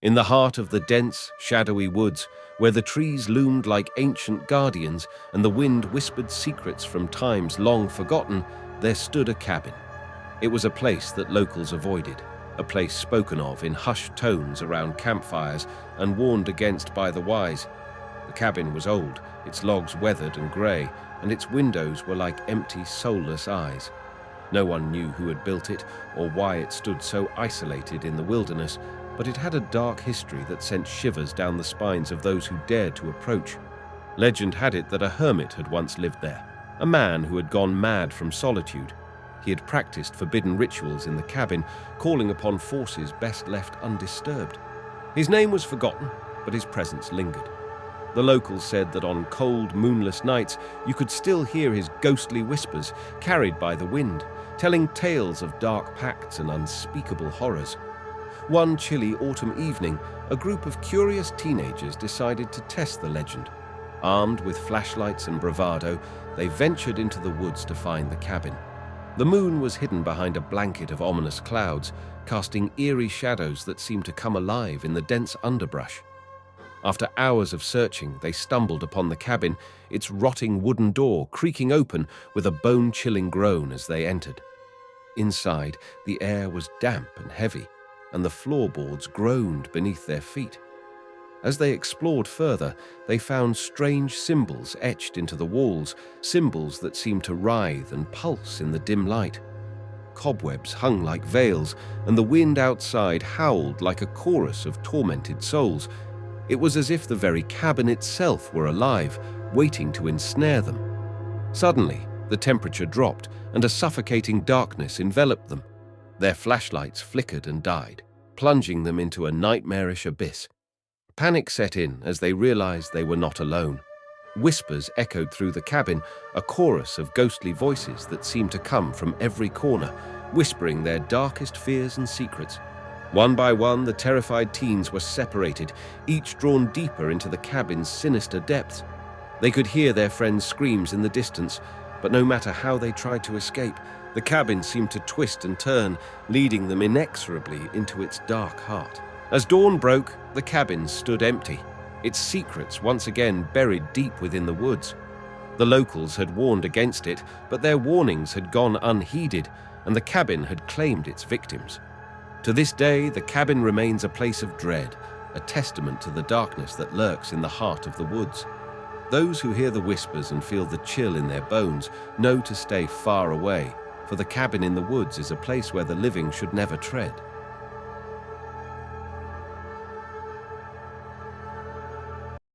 In the heart of the dense, shadowy woods, where the trees loomed like ancient guardians and the wind whispered secrets from times long forgotten, there stood a cabin. It was a place that locals avoided, a place spoken of in hushed tones around campfires and warned against by the wise. The cabin was old, its logs weathered and grey, and its windows were like empty, soulless eyes. No one knew who had built it or why it stood so isolated in the wilderness, but it had a dark history that sent shivers down the spines of those who dared to approach. Legend had it that a hermit had once lived there, a man who had gone mad from solitude. He had practiced forbidden rituals in the cabin, calling upon forces best left undisturbed. His name was forgotten, but his presence lingered. The locals said that on cold, moonless nights you could still hear his ghostly whispers, carried by the wind, telling tales of dark pacts and unspeakable horrors. One chilly autumn evening, a group of curious teenagers decided to test the legend. Armed with flashlights and bravado, they ventured into the woods to find the cabin. The moon was hidden behind a blanket of ominous clouds, casting eerie shadows that seemed to come alive in the dense underbrush. After hours of searching, they stumbled upon the cabin, its rotting wooden door creaking open with a bone-chilling groan as they entered. Inside, the air was damp and heavy, and the floorboards groaned beneath their feet. As they explored further, they found strange symbols etched into the walls, symbols that seemed to writhe and pulse in the dim light. Cobwebs hung like veils, and the wind outside howled like a chorus of tormented souls. It was as if the very cabin itself were alive, waiting to ensnare them. Suddenly, the temperature dropped, and a suffocating darkness enveloped them. Their flashlights flickered and died, plunging them into a nightmarish abyss. Panic set in as they realized they were not alone. Whispers echoed through the cabin, a chorus of ghostly voices that seemed to come from every corner, whispering their darkest fears and secrets. One by one, the terrified teens were separated, each drawn deeper into the cabin's sinister depths. They could hear their friends' screams in the distance, but no matter how they tried to escape, the cabin seemed to twist and turn, leading them inexorably into its dark heart. As dawn broke, the cabin stood empty, its secrets once again buried deep within the woods. The locals had warned against it, but their warnings had gone unheeded, and the cabin had claimed its victims. To this day, the cabin remains a place of dread, a testament to the darkness that lurks in the heart of the woods. Those who hear the whispers and feel the chill in their bones know to stay far away, for the cabin in the woods is a place where the living should never tread.